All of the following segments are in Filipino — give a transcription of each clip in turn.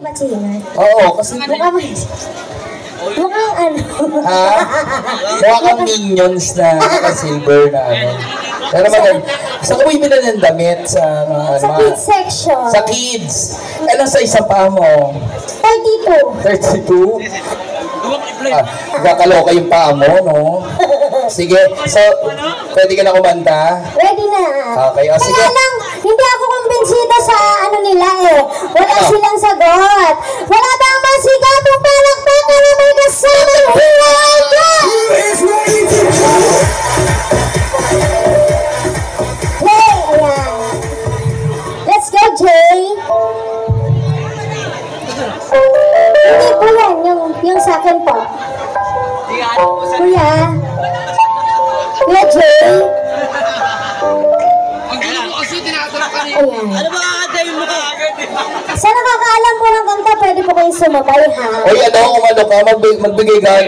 Machina? Oo, kasi... Mukhang ano? Ha? Mukhang minions na naka-silver na ano. Pero maganda. Saan ka mo yung bilan ng damit? Sa kids section. Sa kids. Anong sa isa pa mo? 32. 32? Kakaloka yung paa mo, no? Sige, so, pwede ka na kumanta? Ready na. Okay, sige. Kaya lang, hindi ako kumbensida sa ano nila eh. Wala silang sagot. Wala bang masigatong palakpakan na may kasamang hiwaga? Hey, ayan. Let's go, Jay. Hindi po yan, yung sa akin po. Kuya. Kuya Jay. Ayan. Ano ba kakatayin mo? Sa nakakaalam po ng kanta, pwede po kayong sumabay, ha? Uy, ano, kung ano ka,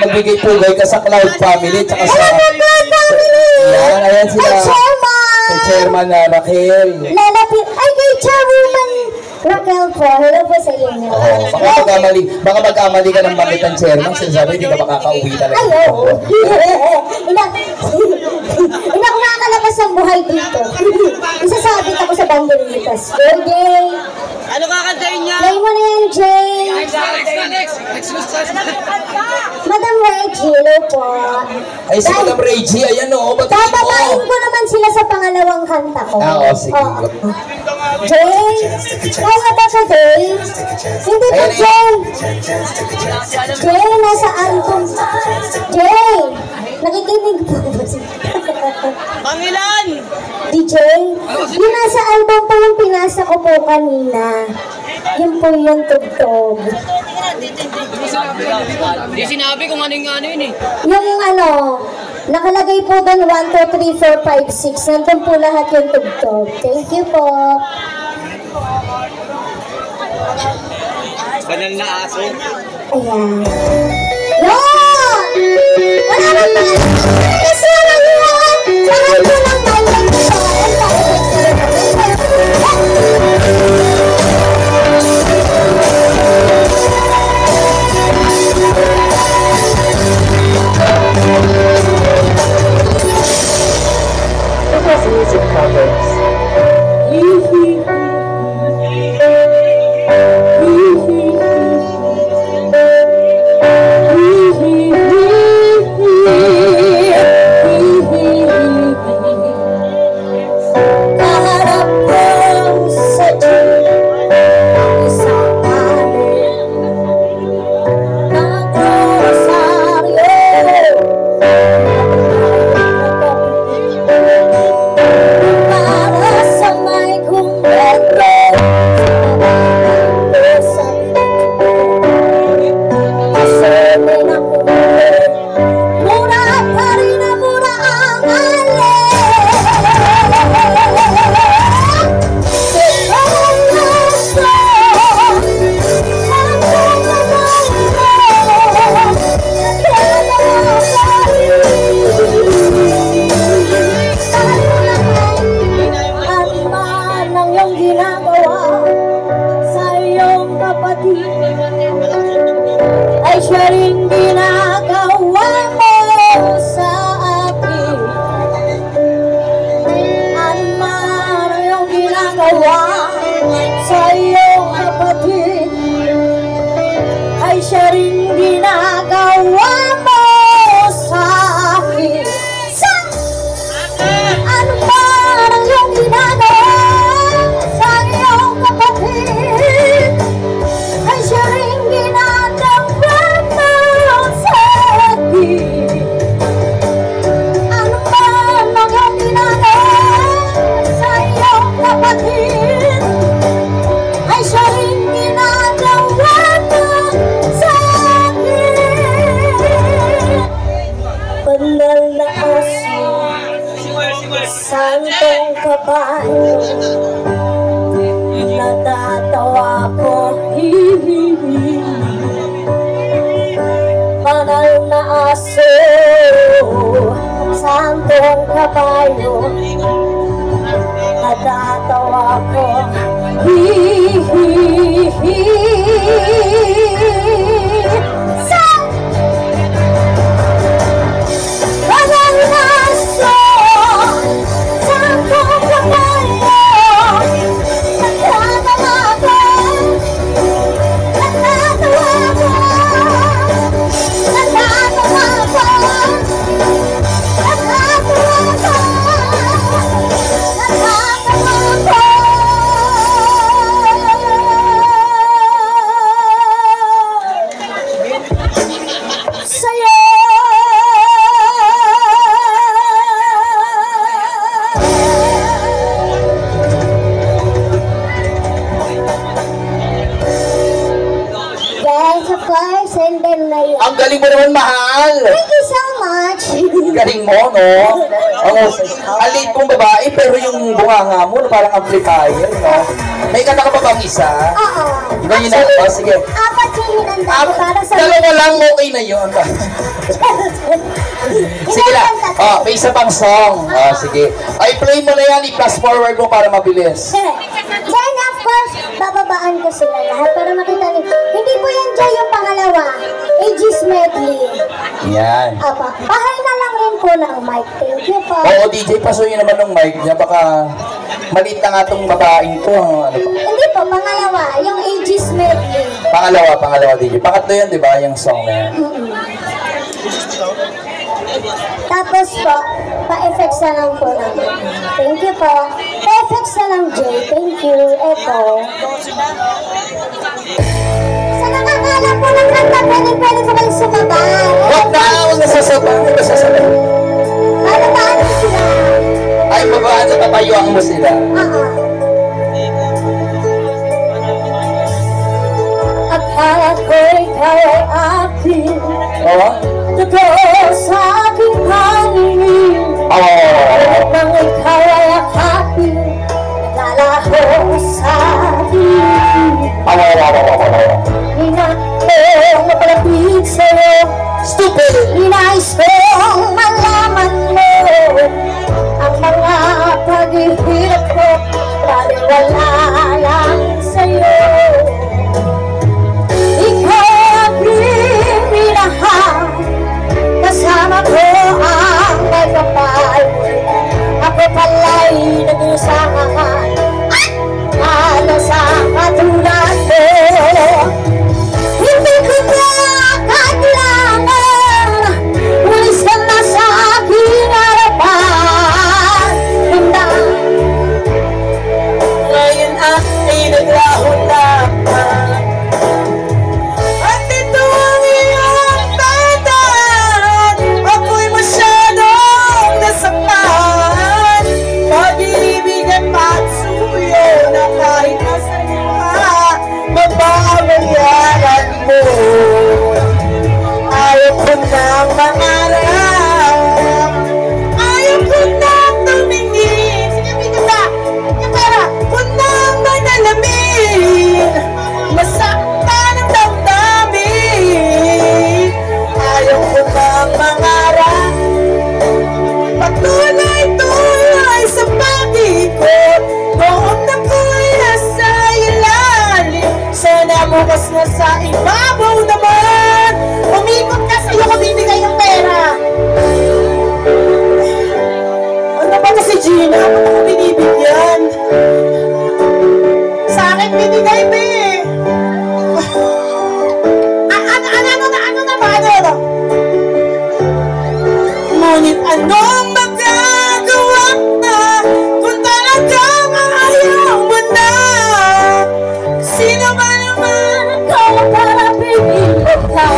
magbigay pugay ka sa Cloud Family, tsaka sa... Cloud Family! Yan, ayan sila. Kay Chairman! Kay Chairman na Raquel. Lalapit, ay kay Chairwoman Raquel po. Hello po sa inyo. Oo, baka magkamali ka ng bakit ng Chairman, sinasabi, hindi ka makakauwi talaga. Ay, oo. Hindi ako makakalabas ng buhay dito. Isasabit ako sa banderitas. Go, Jay! Ano kakantayin niya? Play mo na yan, Jay! Next. Madam Reggie, hello po. Ay, si Madam Reggie, ayan o, batiin mo. Tababain ko naman sila sa pangalawang kanta ko. Oo, sige. Jay, kaya ba ka, Jay? Hindi ba, Jay? Jay, nasa album. Jay, nakikinig po ba siya? Pangilan! DJ, yung nasa album po yung pinasa ko po kanina. Yun po yung tugtog. Hindi sinabi kung ano yun eh. Yung ano, nakalagay po doon 1, 2, 3, 4, 5, 6. Nandun po lahat yung tugtog. Thank you po. Banal na aso. Ayan. Yun! Wala naman! Kasi lang yun! Lahat ko lang malang ito. Because music covers. Ay siya rin ginagawa mo sa akin. Ano man ang iyong ginagawa sa iyong kapatid, ay siya rin ginagawa mo sa akin. Ano man ang iyong ginagawa sa iyong kapatid, ay siya rin ginagawa mo sa akin. Ano man ang iyong ginagawa sa iyong kapatid, ay siya rin ginagawa mo sa akin. Banal na aso, santong kabayo, natatawa ko, hihihi. Banal na aso, santong kabayo, natatawa ko, hihihi. course, and then Ang galing mo naman, mahal. thank you so much. Galing mo, no? Ang liit mong babae, pero yung bunganga mo, parang amplifier, no? May kanta ka ba bang isa? Oo. Iba yun na, oh, sige. Apat yung hinanda ko para sa... Dalawa lang, okay na yun. Sige lang. Oh, may isa pang song. Oh, sige. Ay, play mo na yan, i-flash forward mo para mabilis. Then, of course, bababaan ko sila lahat para makita niyo. Hindi po yan dyan yung pangalawa. Aegis medley. Yan. Apa, bahay na lang rin po ng mic. Thank you po. Oo, DJ, pasuyin naman ng mic niya. Baka maliit na nga itong babaeng to. Ano pa? Hindi po, pangalawa. Yung Aegis medley. Pangalawa, DJ. Pangatlo yan, di ba? Yung song na yan. Tapos po, pa-effects na lang po namin. Thank you po. Pa-effects na lang, Jay. Thank you. Eto. Sa nakakala po ng kanta, pwede po kayong sumabay. Huwag na sasabang. Para paano sila? Ay, babaan na tatayuan mo sila. Akala ko ikaw ay akin. Oo? Totoo sa aking paningin. Nang ikaw ay akapin, nagalaho sa akin. Ninang mapalapit sa'yo. Stupid! Ninais kong malaman mo ang mga paghihirap ko, baliwala lang sa'yo. Ikaw aking minahal, kasama ko ang may kapal. Ako pala'y nag-usahan at halos ang katulad mo. Hindi ko na kailangan, walis ka na sa aking harapan. Ngayon ay naglaho naman, at ito ang iyong tandaan. Ako'y masyadong nasapan, pag-ibig at pagsuyo na kahit nasa iba, mababayaran mo. Ayaw ko nang mangarap, ayaw ko nang tumingin. Sige, bigat na. Yung pera, ko nang manalamin, masaktan ang damdamin. Ayaw ko nang mangarap, patuloy-tuloy sa pag-ikot. Noon ako'y nasa ilalim, sana bukas na sa ibabaw naman. Umikot ka sa'yo ko bibigay ng pera. Ano ba to si Gina? Ba't ako binibigyan? Sa akin binigay, be. Ano na ba? Ngunit anong magagawa na kung talagang ayaw mo na? Sino ba naman ako para piliin ka?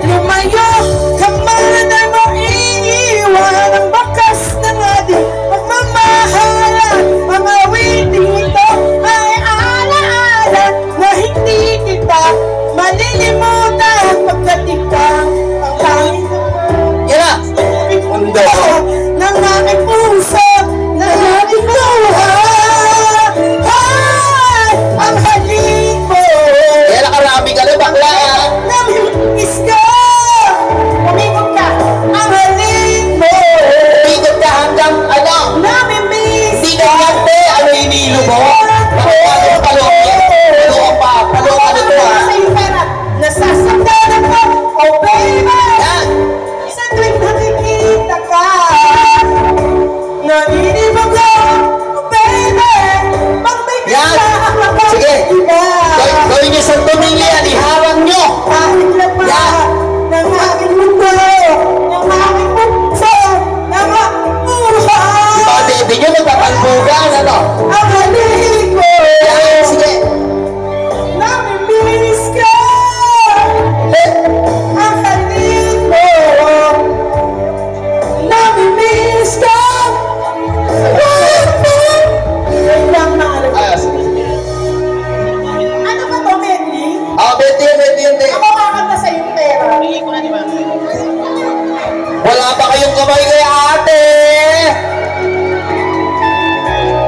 Lumayo ka man na maiiwan ang bakas ng ating pagmamahalan. Ang awit dito ay alaala na hindi kita malilimutan pagkat ikaw ang tanging Yan na! Mundo! ng aking puso, ng aking buhay. Ay, ang halik mo. Kaya nakarami ka na, bakla! Namimiss ka. Umikot ka. Ang halik mo. Ikot ka hanggang ano? Namimiss Hindi ka yan, te! Ano hinilo mo? Palong pa! Palong ka nito, ha? Nasasaktan ako, oh baby. Yan! Sa tuwing nakikita ka, naninib ako, oh baby. Pag may Yan! kasama ka, Sige! iba. Gawin niyo sa tumingin yan! Iharang niyo! Kahit laba Yan! ng aking mundo, ng aking puso, ng aking buhay. Yung mga baby niyo nagtatalbugan, ano? Ang halik mo. Yan! Sige! Namimiss ka. Ang halik mo. Namimiss ka. Wait lang, mahal. Ah, sige. Ano ba to, medley? Wala ba kayong kamay kay ate?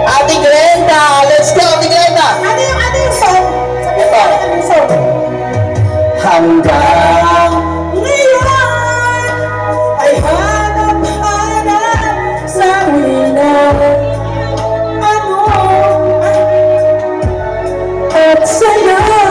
Ate Glenda! Let's go, Ate Glenda! Ano yung song? Sabi ko, ano yung song? Hanggang Ngayon ay hanap-hanap sa wina. Ano at saya.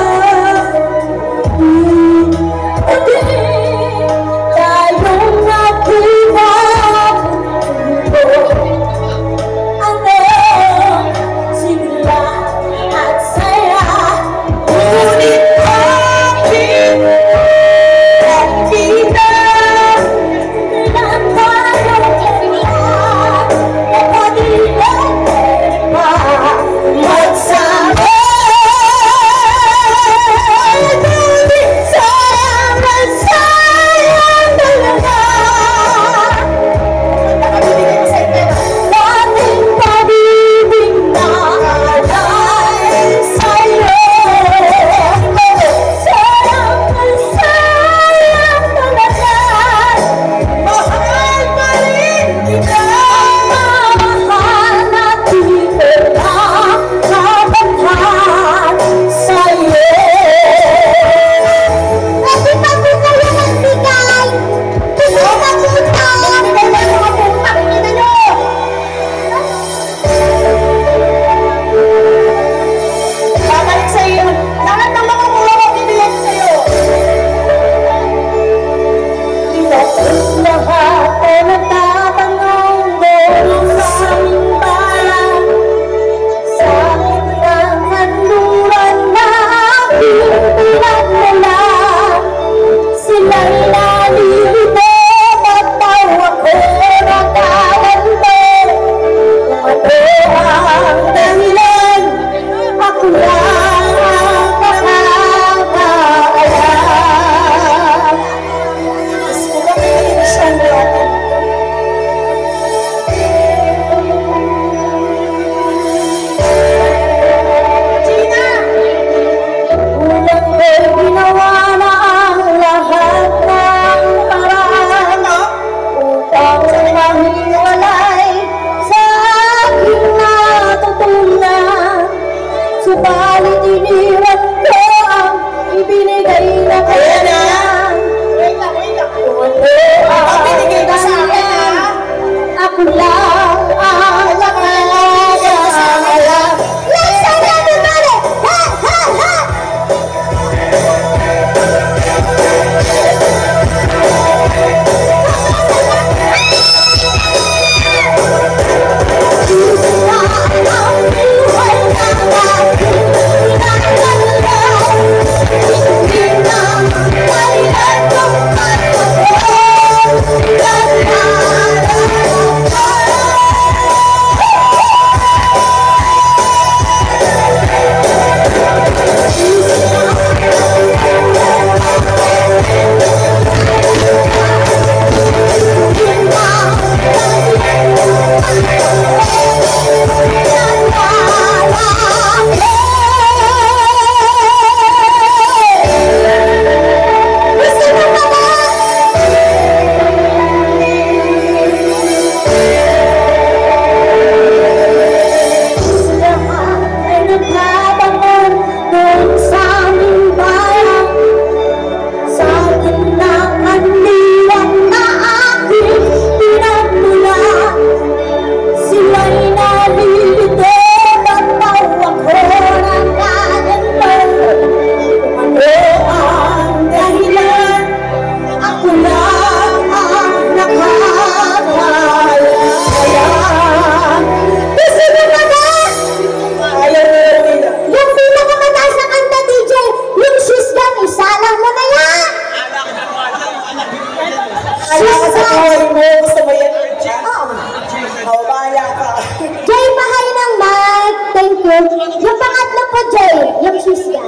Yung pangatlo po, Jay, yung sisya.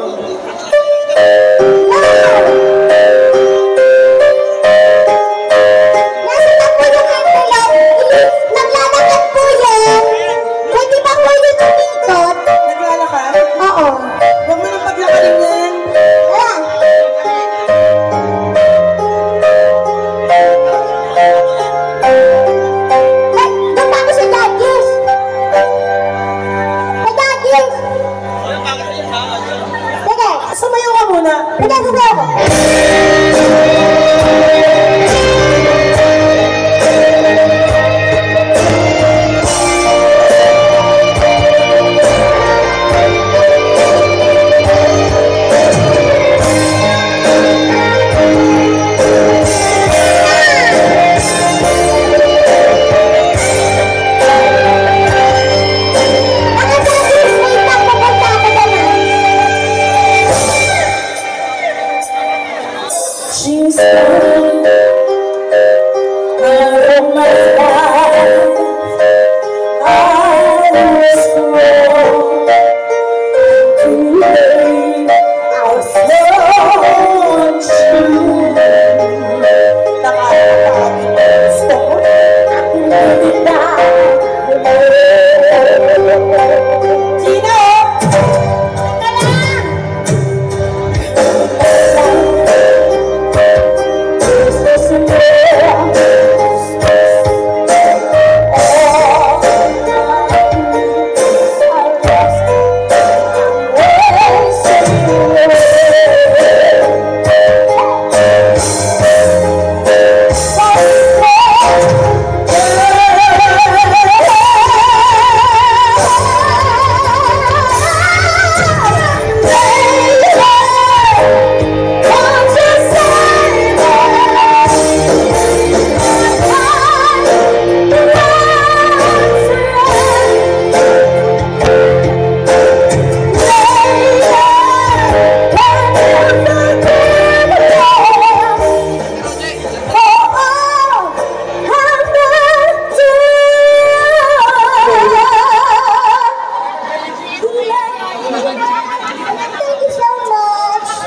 Nasa na po yung envelope. Naglalakad po yan. Pwede ba po yung tumikot? Naglalakad? Oo. Huwag mo nang paglakarin yan. Ayan. Nagagawa ko. She's gone out of my life. I was wrong to lay our slow true. Nakakapagod gusto ko at hindi na Gino!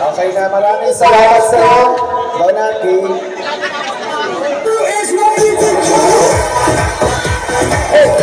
Okay na, maraming salamat sa Bonaki. Hey!